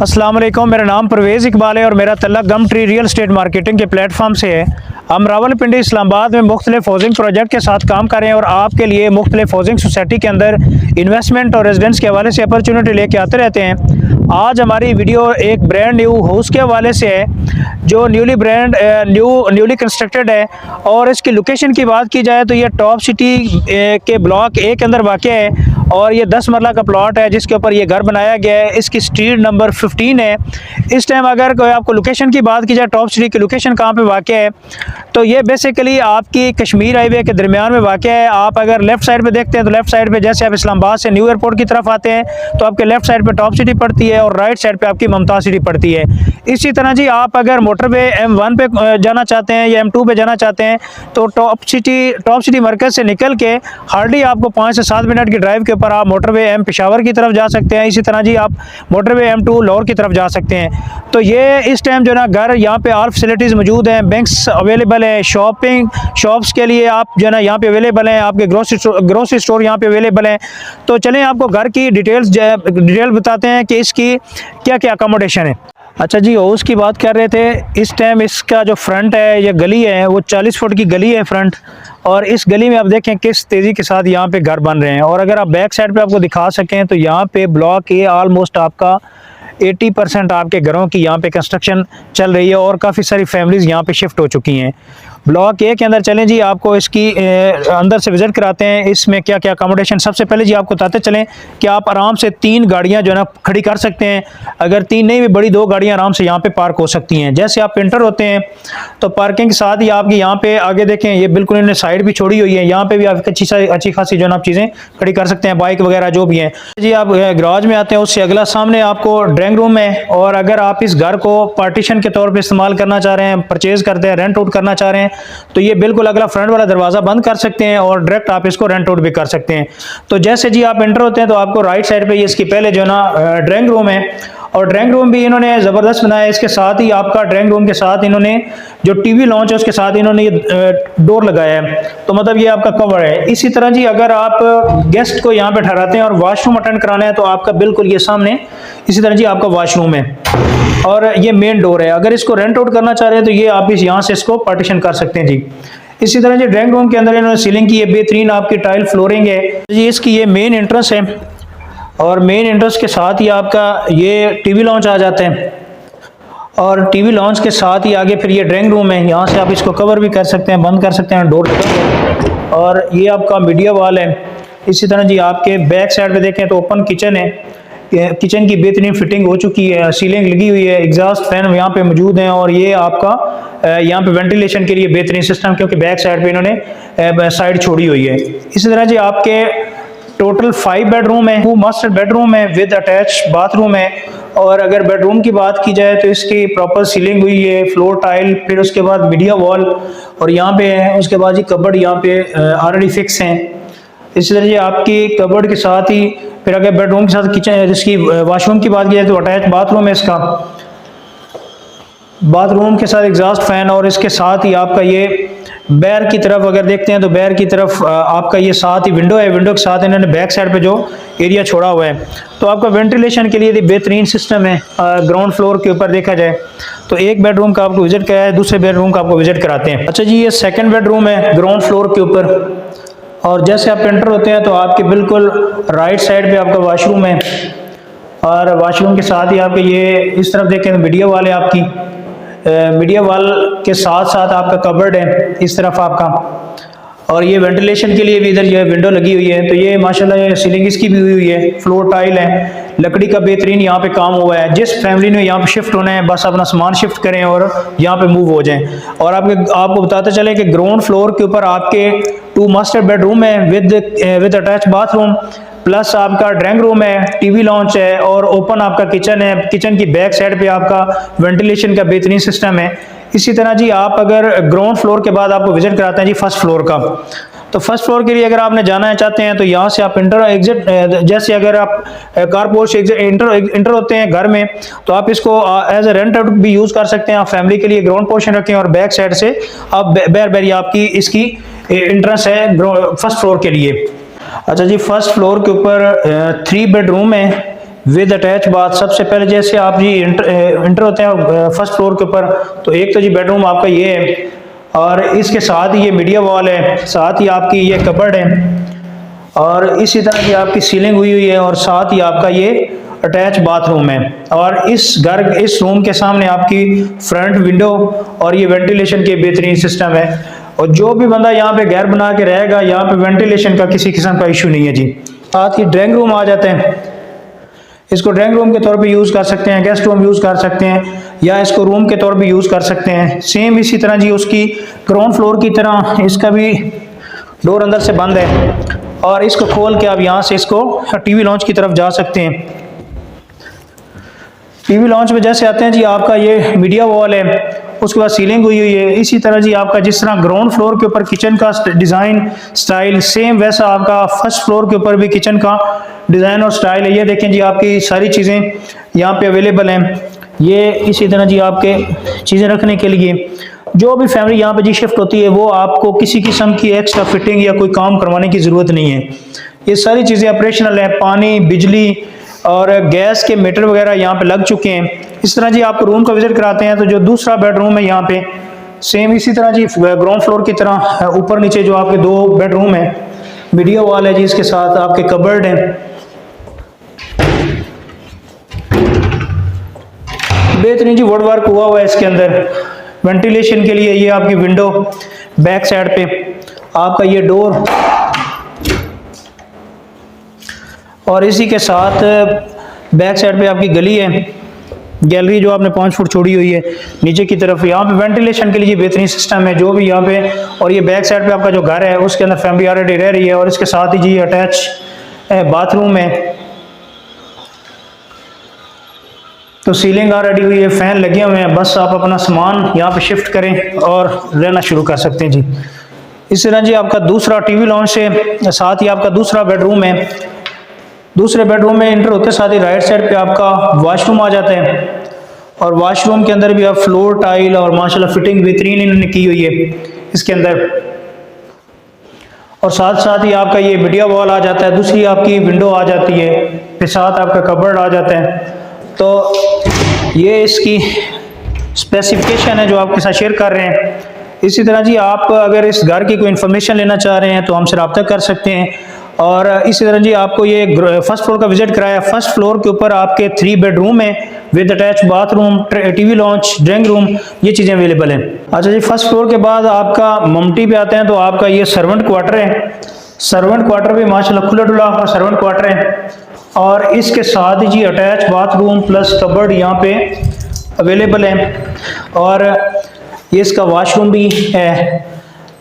अस्सलाम वालेकुम, मेरा नाम परवेज़ इकबाल है और मेरा तल्लुक़ गम ट्री रियल एस्टेट मार्केटिंग के प्लेटफॉर्म से है। हम रावलपिंडी इस्लामाबाद में मुख्तलिफ हाउसिंग प्रोजेक्ट के साथ काम कर रहे हैं और आपके लिए मुख्तलिफ हाउसिंग सोसाइटी के अंदर इन्वेस्टमेंट और रेजिडेंस के हवाले से अपॉर्चुनिटी लेके आते रहते हैं। आज हमारी वीडियो एक ब्रांड न्यू हाउस के हवाले से है जो न्यूली कंस्ट्रक्टेड है। और इसकी लोकेशन की बात की जाए तो ये टॉप सिटी के ब्लॉक ए के अंदर वाक़ है और ये 10 मरला का प्लॉट है जिसके ऊपर ये घर बनाया गया है। इसकी स्ट्रीट नंबर 15 है। इस टाइम अगर कोई आपको लोकेशन की बात की जाए, टॉप सिटी की लोकेशन कहाँ पे वाक़ है, तो ये बेसिकली आपकी कश्मीर हाईवे के दरमियान में वाक़ है। आप अगर लेफ़्ट साइड पे देखते हैं तो लेफ़्ट साइड पे जैसे आप इस्लामाबाद से न्यू एयरपोर्ट की तरफ आते हैं तो आपके लेफ़्ट साइड पे टॉप सिटी पड़ती है और राइट साइड पे आपकी मुमताज़ सिटी पड़ती है। इसी तरह जी आप अगर मोटरवे M1 पे जाना चाहते हैं या M2 पे जाना चाहते हैं तो टॉप सिटी मरकज़ से निकल के हार्डली आपको 5 से 7 मिनट की ड्राइव के ऊपर आप मोटरवे M पेशावर की तरफ जा सकते हैं। इसी तरह जी आप मोटरवे M2 लाहौर की तरफ जा सकते हैं। तो ये इस टाइम जो ना घर यहाँ पे ऑल फैसिलिटीज़ मौजूद हैं, बैंक्स अवेलेबल है, शॉप्स के लिए आप जो ना यहाँ पे अवेलेबल हैं, आपके ग्रोसरी स्टोर यहाँ पे अवेलेबल हैं। तो चलें आपको घर की डिटेल बताते हैं कि इसकी क्या क्या अकोमोडेशन है। अच्छा जी, हाउस की बात कर रहे थे। इस टाइम इसका जो फ्रंट है, ये गली है, वो 40 फुट की गली है फ्रंट। और इस गली में आप देखें किस तेज़ी के साथ यहाँ पे घर बन रहे हैं। और अगर आप बैक साइड पे आपको दिखा सकें तो यहाँ पे ब्लॉक ए ऑलमोस्ट आपका 80% आपके घरों की यहाँ पे कंस्ट्रक्शन चल रही है और काफ़ी सारी फैमिलीज़ यहाँ पे शिफ्ट हो चुकी हैं। ब्लॉक ए के अंदर चलें जी, आपको इसकी अंदर से विज़िट कराते हैं इसमें क्या क्या अकोमोडेशन। सबसे पहले जी आपको बताते चलें कि आप आराम से 3 गाड़ियाँ जो है ना खड़ी कर सकते हैं। अगर 3 नहीं भी बड़ी 2 गाड़ियाँ आराम से यहाँ पे पार्क हो सकती हैं। जैसे आप एंटर होते हैं तो पार्किंग के साथ ही आपकी यहाँ पे आगे देखें, ये बिल्कुल इन्होंने साइड भी छोड़ी हुई है। यहाँ पे भी आप अच्छी खासी जो है ना आप चीज़ें खड़ी कर सकते हैं, बाइक वगैरह जो भी हैं जी। आप गराज में आते हैं, उससे अगला सामने आपको ड्राइंग रूम है। और अगर आप इस घर को पार्टीशन के तौर पर इस्तेमाल करना चाह रहे हैं, परचेज़ करते हैं, रेंट आउट करना चाह रहे हैं तो ये बिल्कुल अगला फ्रंट वाला दरवाज़ा बंद कर सकते हैं और डायरेक्ट आप इसको रेंट आउट भी कर सकते हैं। तो जैसे जी आप एंटर होते हैं तो आपको राइट साइड पे ये इसकी पहले जो है ना ड्राइंग रूम है और ड्राइंग रूम भी इन्होंने ज़बरदस्त बनाया है। इसके साथ ही आपका ड्राइंग रूम के साथ इन्होंने जो टीवी लॉन्च है उसके साथ इन्होंने ये डोर लगाया है, तो मतलब ये आपका कवर है। इसी तरह जी अगर आप गेस्ट को यहाँ पे ठहराते हैं और वॉशरूम अटेंड कराना है तो आपका बिल्कुल ये सामने इसी तरह जी आपका वॉशरूम है और ये मेन डोर है। अगर इसको रेंट आउट करना चाह रहे हैं तो ये आप यहाँ से इसको पार्टीशन कर सकते हैं जी। इसी तरह जी ड्राइंग रूम के अंदर इन्होंने सीलिंग की ये बेहतरीन आपकी टाइल फ्लोरिंग है जी। इसकी ये मेन एंट्रेंस है और मेन एंट्रेंस के साथ ही आपका ये टीवी लॉन्च आ जाते हैं और टीवी लॉन्च के साथ ही आगे फिर ये ड्राइंग रूम है। यहाँ से आप इसको कवर भी कर सकते हैं, बंद कर सकते हैं, डोर और ये आपका मीडिया वॉल है। इसी तरह जी आपके बैक साइड पे देखें तो ओपन किचन है। किचन की बेहतरीन फिटिंग हो चुकी है, सीलिंग लगी हुई है, एग्जॉस्ट फैन यहाँ पे मौजूद हैं और ये आपका यहाँ पे वेंटिलेशन के लिए बेहतरीन सिस्टम, क्योंकि बैक साइड पे इन्होंने साइड छोड़ी हुई है। इसी तरह जी आपके टोटल 5 बेडरूम है, 2 मास्टर बेडरूम है विद अटैच बाथरूम है। और अगर बेडरूम की बात की जाए तो इसकी प्रॉपर सीलिंग हुई है, फ्लोर टाइल, फिर उसके बाद मीडिया वॉल और यहाँ पे है। उसके बाद जी कबर्ड यहाँ पे ऑलरेडी फिक्स हैं। इसी तरह जी आपकी कबर्ड के साथ ही फिर अगर बेडरूम के साथ किचन जिसकी वॉशरूम की बात की जाए तो अटैच बाथरूम है इसका, बाथरूम के साथ एग्जॉस्ट फैन। और इसके साथ ही आपका ये बैर की तरफ अगर देखते हैं तो बैर की तरफ आपका ये साथ ही विंडो है। विंडो के साथ इन्होंने बैक साइड पे जो एरिया छोड़ा हुआ है तो आपका वेंटिलेशन के लिए बेहतरीन सिस्टम है। ग्राउंड फ्लोर के ऊपर देखा जाए तो एक बेडरूम का आपको विजिट कराया है, दूसरे बेडरूम का आपको विजिट कराते हैं। अच्छा जी, ये सेकेंड बेडरूम है ग्राउंड फ्लोर के ऊपर और जैसे आप एंटर होते हैं तो आपके बिल्कुल राइट साइड पे आपका वॉशरूम है और वॉशरूम के साथ ही आपके ये इस तरफ देखें तो मीडिया वॉल है। आपकी मीडिया वॉल के साथ साथ आपका कबर्ड है इस तरफ आपका, और ये वेंटिलेशन के लिए भी इधर ये विंडो लगी हुई है। तो ये माशाल्लाह ये सीलिंग इसकी भी हुई है, फ्लोर टाइल है, लकड़ी का बेहतरीन यहाँ पे काम हुआ है। जिस फैमिली ने यहाँ पे शिफ्ट होना है बस अपना सामान शिफ्ट करें और यहाँ पे मूव हो जाएं। और आपको बताते चले कि ग्राउंड फ्लोर के ऊपर आपके 2 मास्टर बेडरूम है विद अटैच बाथरूम, प्लस आपका ड्राइंग रूम है, टीवी लॉन्च है और ओपन आपका किचन है। किचन की बैक साइड पे आपका वेंटिलेशन का बेहतरीन सिस्टम है। इसी तरह जी आप अगर ग्राउंड फ्लोर के बाद आपको विजिट कराते हैं जी फर्स्ट फ्लोर का, तो फर्स्ट फ्लोर के लिए अगर आपने जाना चाहते हैं तो यहाँ से आप एग्जिट जैसे अगर आप कारपोर्ट से इंटर होते हैं घर में तो आप इसको एज ए रेंट आउट भी यूज़ कर सकते हैं। आप फैमिली के लिए ग्राउंड पोर्शन रखें और बैक साइड से आप बैर आपकी इसकी इंट्रेंस है फर्स्ट फ्लोर के लिए। अच्छा जी, फर्स्ट फ्लोर के ऊपर 3 बेडरूम है विद अटैच बाथ। सबसे पहले जैसे आप जी इंटर होते हैं फर्स्ट फ्लोर के ऊपर, तो एक तो जी बेडरूम आपका ये है, और इसके साथ ही ये मीडिया वॉल है, साथ ही आपकी ये कबर्ड है, और इसी तरह की आपकी सीलिंग हुई हुई है, और साथ ही आपका ये अटैच बाथरूम है। और इस रूम के सामने आपकी फ्रंट विंडो और ये वेंटिलेशन के बेहतरीन सिस्टम है। और जो भी बंदा यहाँ पे घर बना के रहेगा, यहाँ पे वेंटिलेशन का किसी किस्म का इशू नहीं है जी। साथ ही ड्राइंग रूम आ जाते हैं, इसको ड्राइंग रूम के तौर पे यूज़ कर सकते हैं, गेस्ट रूम यूज़ कर सकते हैं, या इसको रूम के तौर पे यूज़ कर सकते हैं। सेम इसी तरह जी उसकी ग्राउंड फ्लोर की तरह इसका भी डोर अंदर से बंद है, और इसको खोल के आप यहाँ से इसको टीवी लॉन्च की तरफ जा सकते हैं। टीवी लॉन्च में जैसे आते हैं जी, आपका ये मीडिया वॉल है, उसके बाद सीलिंग हुई हुई है। इसी तरह जी आपका जिस तरह ग्राउंड फ्लोर के ऊपर किचन का डिज़ाइन स्टाइल, सेम वैसा आपका फर्स्ट फ्लोर के ऊपर भी किचन का डिज़ाइन और स्टाइल है। ये देखें जी आपकी सारी चीज़ें यहाँ पे अवेलेबल हैं। ये इसी तरह जी आपके चीज़ें रखने के लिए जो भी फैमिली यहाँ पे जी शिफ्ट होती है, वो आपको किसी किस्म की एक्स्ट्रा फिटिंग या कोई काम करवाने की ज़रूरत नहीं है। ये सारी चीज़ें ऑपरेशनल है, पानी, बिजली और गैस के मीटर वगैरह यहाँ पे लग चुके हैं। इस तरह जी आपको रूम का विजिट कराते हैं, तो जो दूसरा बेडरूम है यहाँ पे सेम इसी तरह जी ग्राउंड फ्लोर की तरह ऊपर नीचे जो आपके 2 बेडरूम है, मीडिया वॉल है जी, इसके साथ आपके कबर्ड हैं, बेहतरीन जी वुड वर्क हुआ हुआ है इसके अंदर। वेंटिलेशन के लिए ये आपकी विंडो, बैक साइड पे आपका ये डोर, और इसी के साथ बैक साइड पे आपकी गली है, गैलरी जो आपने 5 फुट छोड़ी हुई है नीचे की तरफ। यहाँ पे वेंटिलेशन के लिए बेहतरीन सिस्टम है जो भी यहाँ पे, और ये बैक साइड पे आपका जो घर है उसके अंदर फैमिली ऑलरेडी रह रही है, और इसके साथ ही जी अटैच बाथरूम है। तो सीलिंग ऑलरेडी हुई है, फैन लगे हुए हैं, बस आप अपना सामान यहाँ पे शिफ्ट करें और रहना शुरू कर सकते हैं जी। इस तरह जी आपका दूसरा टीवी लॉन्च है, साथ ही आपका दूसरा बेडरूम है। दूसरे बेडरूम में इंटर होते साथ ही राइट साइड पे आपका वॉशरूम आ जाता है, और वॉशरूम के अंदर भी आप फ्लोर टाइल और माशाल्लाह फिटिंग बेहतरीन इन्होंने की हुई है इसके अंदर। और साथ साथ ही आपका ये मीडिया वॉल आ जाता है, दूसरी आपकी विंडो आ जाती है, फिर साथ आपका कबर्ड आ जाता है। तो ये इसकी स्पेसिफिकेशन है जो आपके साथ शेयर कर रहे हैं। इसी तरह जी आप अगर इस घर की कोई इन्फॉर्मेशन लेना चाह रहे हैं तो हमसे रब्ता कर सकते हैं। और इसी तरह जी आपको ये फर्स्ट फ्लोर का विजिट कराया। फर्स्ट फ्लोर के ऊपर आपके 3 बेडरूम है with attach bathroom, TV launch, drawing room, ये चीज़ें अवेलेबल हैं। अच्छा जी, फर्स्ट फ्लोर के बाद आपका ममटी पे आते हैं, तो आपका ये सर्वेंट क्वार्टर है। सर्वेंट क्वार्टर भी माशाल्लाह खुला डुला आपका सर्वेंट क्वार्टर है, और इसके साथ ही जी अटैच बाथरूम प्लस कबर्ड यहाँ पे अवेलेबल है, और ये इसका वॉशरूम भी है।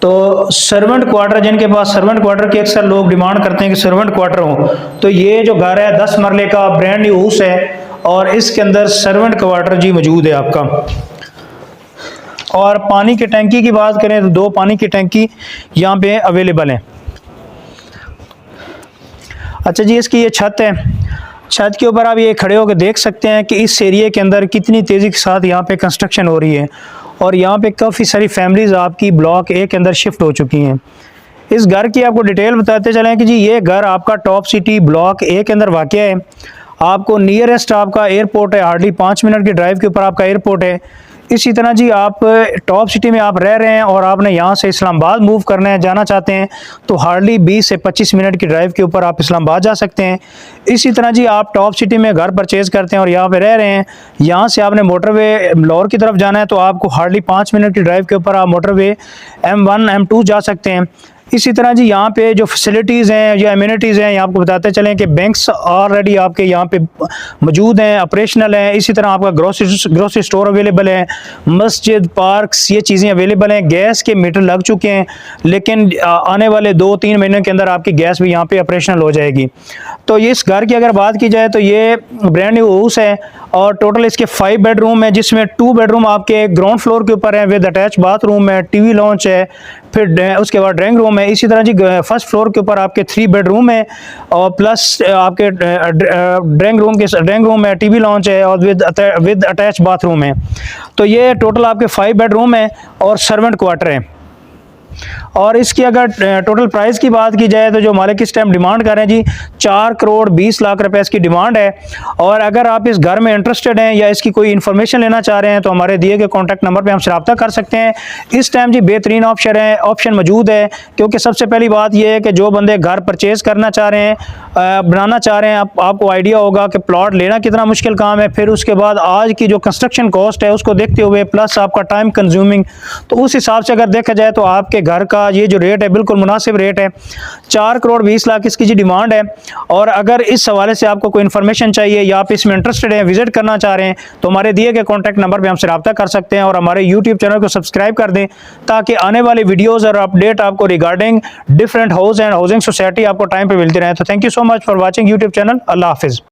तो सर्वेंट क्वार्टर, जिनके पास सर्वेंट क्वार्टर की अक्सर लोग डिमांड करते हैं कि सर्वेंट क्वार्टर हो, तो ये जो घर है 10 मरले का ब्रांड न्यू हाउस है, और इसके अंदर सर्वेंट क्वार्टर जी मौजूद है आपका। और पानी की टंकी की बात करें तो 2 पानी की टंकी यहाँ पे अवेलेबल है। अच्छा जी, इसकी ये छत है, छत के ऊपर आप ये खड़े होकर देख सकते हैं कि इस एरिया के अंदर कितनी तेज़ी के साथ यहाँ पे कंस्ट्रक्शन हो रही है, और यहाँ पे काफ़ी सारी फैमिलीज़ आपकी ब्लॉक ए के अंदर शिफ्ट हो चुकी हैं। इस घर की आपको डिटेल बताते चलें कि जी ये घर आपका टॉप सिटी ब्लॉक ए के अंदर वाक़या है। आपको नियरेस्ट आपका एयरपोर्ट है, हार्डली 5 मिनट की ड्राइव के ऊपर आपका एयरपोर्ट है। इसी तरह जी आप टॉप सिटी में आप रह रहे हैं और आपने यहाँ से इस्लामाबाद मूव करना है, जाना चाहते हैं, तो हार्डली 20 से 25 मिनट की ड्राइव के ऊपर आप इस्लामाबाद जा सकते हैं। इसी तरह जी आप टॉप सिटी में घर परचेज़ करते हैं और यहाँ पे रह रहे हैं, यहाँ से आपने मोटरवे लाहौर की तरफ जाना है, तो आपको हार्डली 5 मिनट की ड्राइव के ऊपर आप मोटरवे M1 M2 जा सकते हैं। इसी तरह जी यहाँ पे जो फैसिलिटीज़ हैं या एमिनिटीज़ हैं, आपको बताते चलें कि बैंक्स ऑलरेडी आपके यहाँ पे मौजूद हैं, ऑपरेशनल हैं। इसी तरह आपका ग्रोसरी स्टोर अवेलेबल है, मस्जिद, पार्क्स, ये चीज़ें अवेलेबल हैं। गैस के मीटर लग चुके हैं, लेकिन आने वाले 2-3 महीने के अंदर आपकी गैस भी यहाँ पे ऑपरेशनल हो जाएगी। तो ये इस घर की अगर बात की जाए तो ये ब्रांड न्यू हाउस है, और टोटल इसके 5 बेडरूम है, जिसमें 2 बेडरूम आपके ग्राउंड फ्लोर के ऊपर हैं विद अटैच बाथरूम है, टीवी लॉन्च है, फिर उसके बाद ड्राइंग रूम है। इसी तरह जी फर्स्ट फ्लोर के ऊपर आपके 3 बेडरूम है, और प्लस आपके ड्राइंग रूम है, टीवी लॉन्च है, और विद अटैच बाथरूम है। तो ये टोटल आपके 5 बेडरूम है और सर्वेंट क्वार्टर है। और इसकी अगर टोटल प्राइस की बात की जाए तो जो मालिक इस टाइम डिमांड कर रहे हैं जी 4,20,00,000 रुपए इसकी डिमांड है। और अगर आप इस घर में इंटरेस्टेड हैं या इसकी कोई इन्फॉर्मेशन लेना चाह रहे हैं तो हमारे दिए गए कॉन्टैक्ट नंबर पर हमसे रब्ता कर सकते हैं। इस टाइम जी बेहतरीन ऑप्शन मौजूद है, क्योंकि सबसे पहली बात यह है कि जो बंदे घर परचेज़ करना चाह रहे हैं, बनाना चाह रहे हैं, आपको आइडिया होगा कि प्लॉट लेना कितना मुश्किल काम है, फिर उसके बाद आज की जो कंस्ट्रक्शन कॉस्ट है उसको देखते हुए प्लस आपका टाइम कंज्यूमिंग, तो उस हिसाब से अगर देखा जाए तो आपके घर का ये जो रेट है बिल्कुल मुनासिब रेट है। 4,20,00,000 इसकी जी डिमांड है। और अगर इस हवाले से आपको कोई इन्फॉर्मेशन चाहिए या आप इसमें इंटरेस्टेड हैं, विजिट करना चाह रहे हैं, तो हमारे दिए गए कॉन्टैक्ट नंबर पर हमसे रब्ता कर सकते हैं और हमारे यूट्यूब चैनल को सब्सक्राइब कर दें ताकि आने वाली वीडियोज़ और अपडेट आपको regarding different house and housing society आपको टाइम पर मिलती रहे। तो thank you so much for watching YouTube channel. अल्लाह हाफिज़।